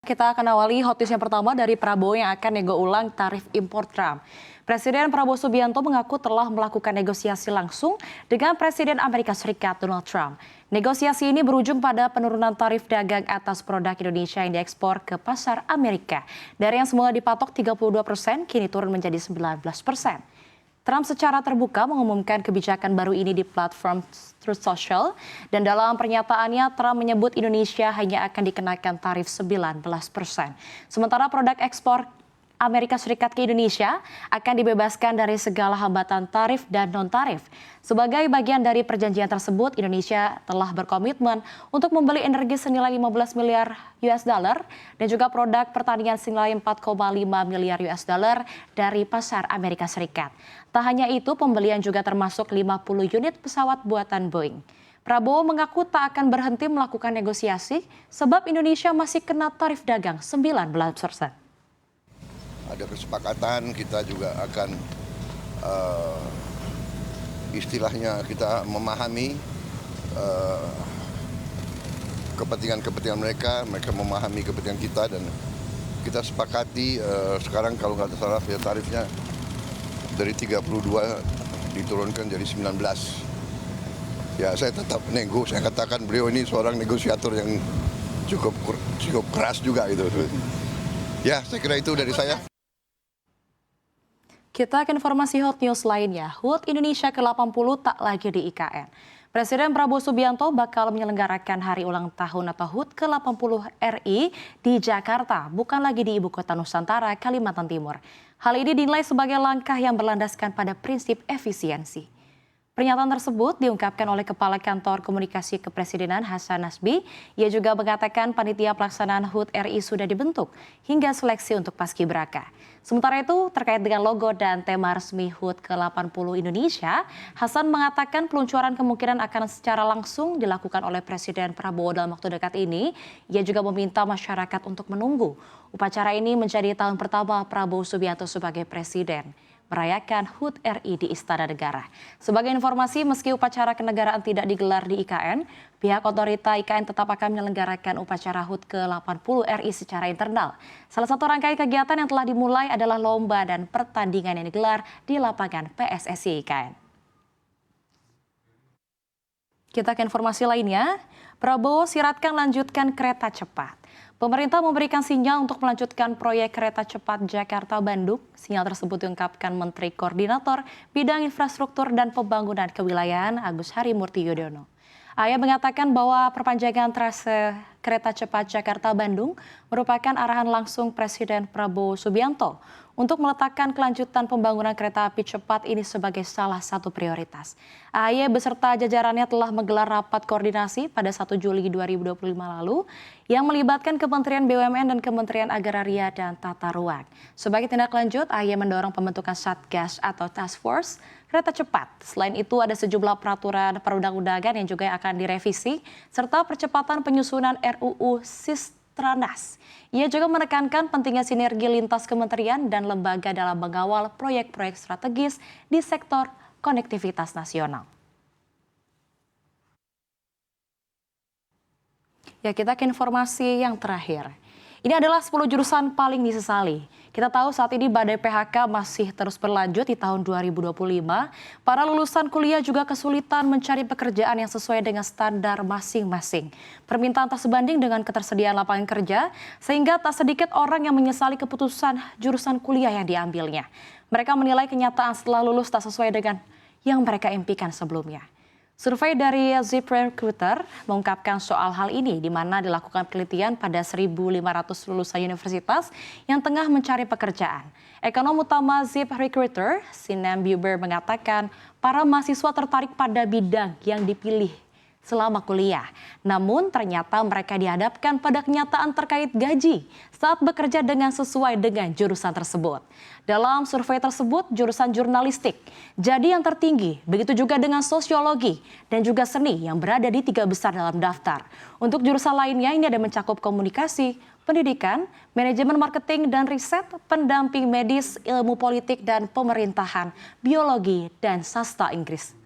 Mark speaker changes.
Speaker 1: Kita akan awali hot news yang pertama dari Prabowo yang akan nego ulang tarif impor Trump. Presiden Prabowo Subianto mengaku telah melakukan negosiasi langsung dengan Presiden Amerika Serikat Donald Trump. Negosiasi ini berujung pada penurunan tarif dagang atas produk Indonesia yang diekspor ke pasar Amerika. Dari yang semula dipatok 32%, kini turun menjadi 19%. Trump secara terbuka mengumumkan kebijakan baru ini di platform Truth Social, dan dalam pernyataannya Trump menyebut Indonesia hanya akan dikenakan tarif 19%. Sementara produk ekspor Amerika Serikat ke Indonesia akan dibebaskan dari segala hambatan tarif dan non-tarif. Sebagai bagian dari perjanjian tersebut, Indonesia telah berkomitmen untuk membeli energi senilai 15 miliar US dollar dan juga produk pertanian senilai 4,5 miliar US dollar dari pasar Amerika Serikat. Tak hanya itu, pembelian juga termasuk 50 unit pesawat buatan Boeing. Prabowo mengaku tak akan berhenti melakukan negosiasi sebab Indonesia masih kena tarif dagang 19%.
Speaker 2: Ada kesepakatan, kita juga akan istilahnya kita memahami kepentingan mereka memahami kepentingan kita, dan kita sepakati sekarang kalau nggak salah ya tarifnya dari 32 diturunkan jadi 19. Ya saya tetap nego, saya katakan beliau ini seorang negosiator yang cukup keras juga gitu. Ya saya kira itu dari saya.
Speaker 1: Kita ke informasi hot news lainnya. HUT Indonesia ke-80 tak lagi di IKN. Presiden Prabowo Subianto bakal menyelenggarakan hari ulang tahun atau HUT ke-80 RI di Jakarta, bukan lagi di Ibu Kota Nusantara, Kalimantan Timur. Hal ini dinilai sebagai langkah yang berlandaskan pada prinsip efisiensi. Pernyataan tersebut diungkapkan oleh Kepala Kantor Komunikasi Kepresidenan Hasan Nasbi. Ia juga mengatakan panitia pelaksanaan HUT RI sudah dibentuk hingga seleksi untuk paskibraka. Sementara itu, terkait dengan logo dan tema resmi HUT ke-80 Indonesia, Hasan mengatakan peluncuran kemungkinan akan secara langsung dilakukan oleh Presiden Prabowo dalam waktu dekat ini. Ia juga meminta masyarakat untuk menunggu. Upacara ini menjadi tahun pertama Prabowo Subianto sebagai Presiden merayakan HUT RI di Istana Negara. Sebagai informasi, meski upacara kenegaraan tidak digelar di IKN, pihak otorita IKN tetap akan menyelenggarakan upacara HUT ke-80 RI secara internal. Salah satu rangkaian kegiatan yang telah dimulai adalah lomba dan pertandingan yang digelar di lapangan PSSI IKN. Kita ke informasi lainnya, Prabowo siratkan lanjutkan kereta cepat. Pemerintah memberikan sinyal untuk melanjutkan proyek kereta cepat Jakarta-Bandung. Sinyal tersebut diungkapkan Menteri Koordinator Bidang Infrastruktur dan Pembangunan Kewilayahan Agus Harimurti Yudhoyono. Ia mengatakan bahwa perpanjangan trase kereta cepat Jakarta-Bandung merupakan arahan langsung Presiden Prabowo Subianto untuk meletakkan kelanjutan pembangunan kereta api cepat ini sebagai salah satu prioritas. AHY beserta jajarannya telah menggelar rapat koordinasi pada 1 Juli 2025 lalu yang melibatkan Kementerian BUMN dan Kementerian Agraria dan Tata Ruang. Sebagai tindak lanjut, AHY mendorong pembentukan Satgas atau Task Force kereta cepat. Selain itu ada sejumlah peraturan perundang-undangan yang juga akan direvisi serta percepatan penyusunan RUU Sistranas. Ia juga menekankan pentingnya sinergi lintas kementerian dan lembaga dalam mengawal proyek-proyek strategis di sektor konektivitas nasional. Ya, kita ke informasi yang terakhir. Ini adalah 10 jurusan paling disesali. Kita tahu saat ini badai PHK masih terus berlanjut di tahun 2025. Para lulusan kuliah juga kesulitan mencari pekerjaan yang sesuai dengan standar masing-masing. Permintaan tak sebanding dengan ketersediaan lapangan kerja, sehingga tak sedikit orang yang menyesali keputusan jurusan kuliah yang diambilnya. Mereka menilai kenyataan setelah lulus tak sesuai dengan yang mereka impikan sebelumnya. Survei dari ZipRecruiter mengungkapkan soal hal ini, di mana dilakukan penelitian pada 1.500 lulusan universitas yang tengah mencari pekerjaan. Ekonom utama ZipRecruiter, Sinem Buber, mengatakan para mahasiswa tertarik pada bidang yang dipilih selama kuliah. Namun ternyata mereka dihadapkan pada kenyataan terkait gaji saat bekerja dengan sesuai dengan jurusan tersebut. Dalam survei tersebut, jurusan jurnalistik jadi yang tertinggi, begitu juga dengan sosiologi dan juga seni yang berada di 3 besar dalam daftar. Untuk jurusan lainnya ini ada mencakup komunikasi, pendidikan, manajemen marketing dan riset, pendamping medis, ilmu politik dan pemerintahan, biologi dan sastra Inggris.